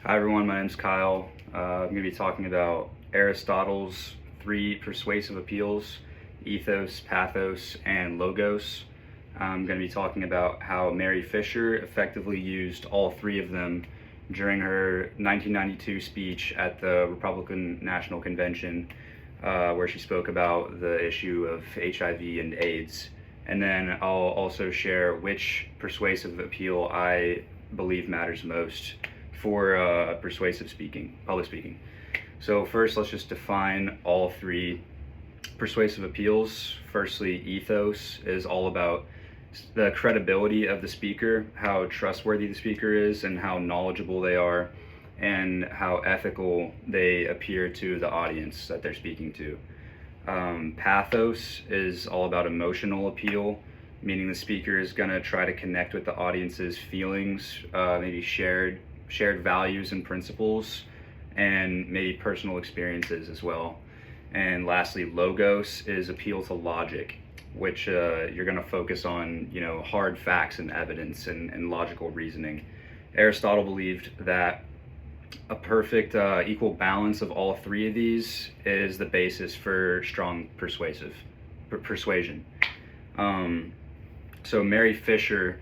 Hi everyone, my name's Kyle. I'm going to be talking about Aristotle's three persuasive appeals: ethos, pathos, and logos. I'm going to be talking about how Mary Fisher effectively used all three of them during her 1992 speech at the Republican National Convention, where she spoke about the issue of HIV and AIDS. And then I'll also share which persuasive appeal I believe matters most for persuasive speaking, public speaking. So first, let's just define all three persuasive appeals. Firstly, ethos is all about the credibility of the speaker, how trustworthy the speaker is, and how knowledgeable they are, and how ethical they appear to the audience that they're speaking to. Pathos is all about emotional appeal, meaning the speaker is going to try to connect with the audience's feelings, maybe shared values and principles, and maybe personal experiences as well. And lastly, logos is appeal to logic, which you're going to focus on, hard facts and evidence and logical reasoning. Aristotle believed that a perfect equal balance of all three of these is the basis for strong persuasion. So Mary Fisher,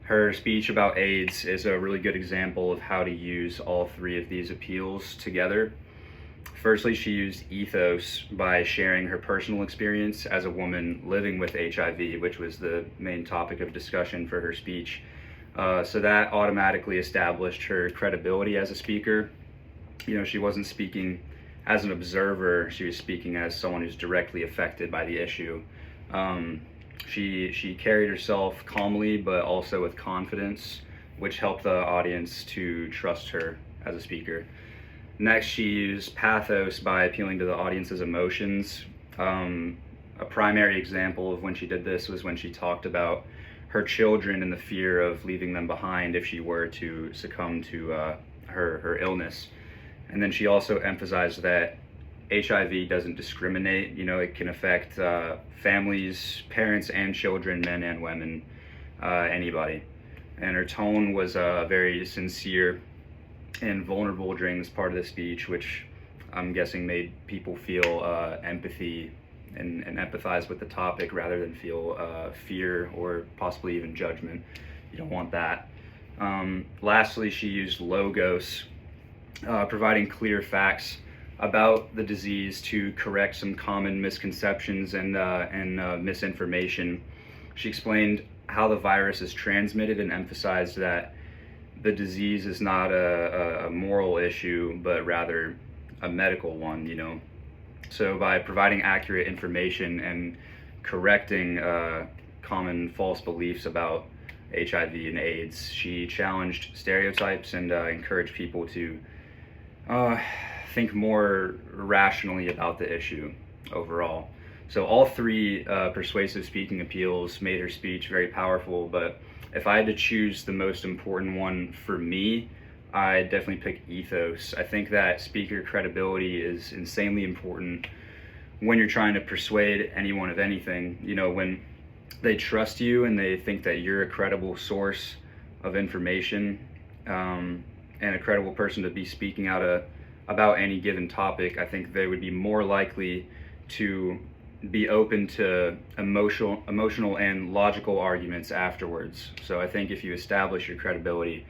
her speech about AIDS is a really good example of how to use all three of these appeals together. Firstly, she used ethos by sharing her personal experience as a woman living with HIV, which was the main topic of discussion for her speech. So that automatically established her credibility as a speaker. She wasn't speaking as an observer, she was speaking as someone who's directly affected by the issue. She carried herself calmly, but also with confidence, which helped the audience to trust her as a speaker. Next, she used pathos by appealing to the audience's emotions. A primary example of when she did this was when she talked about her children and the fear of leaving them behind if she were to succumb to her illness. And then she also emphasized that HIV doesn't discriminate. It can affect families, parents and children, men and women, anybody. And her tone was very sincere and vulnerable during this part of the speech, which I'm guessing made people feel empathy and empathize with the topic rather than feel fear or possibly even judgment. You don't want that. Lastly, she used logos, providing clear facts about the disease to correct some common misconceptions and misinformation. She explained how the virus is transmitted and emphasized that the disease is not a moral issue, but rather a medical one. So by providing accurate information and correcting common false beliefs about HIV and AIDS, she challenged stereotypes and encouraged people to think more rationally about the issue overall. So all three persuasive speaking appeals made her speech very powerful, but if I had to choose the most important one for me, I'd definitely pick ethos. I think that speaker credibility is insanely important when you're trying to persuade anyone of anything. When they trust you and they think that you're a credible source of information, and a credible person to be speaking out about any given topic, I think they would be more likely to be open to emotional and logical arguments afterwards. So I think if you establish your credibility,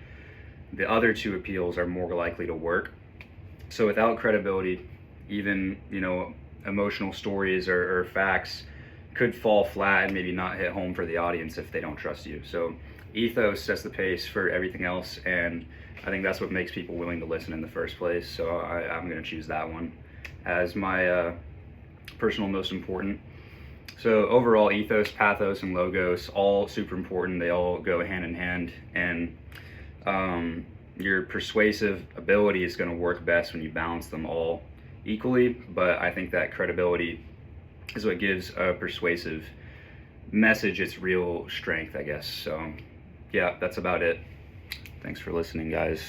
the other two appeals are more likely to work. So without credibility, even emotional stories or facts could fall flat and maybe not hit home for the audience if they don't trust you. So ethos sets the pace for everything else, and I think that's what makes people willing to listen in the first place. So I'm going to choose that one as my personal most important. So overall, ethos, pathos, and logos, all super important. They all go hand in hand, and your persuasive ability is going to work best when you balance them all equally. But I think that credibility is what gives a persuasive message its real strength, I guess. So yeah, that's about it. Thanks for listening, guys.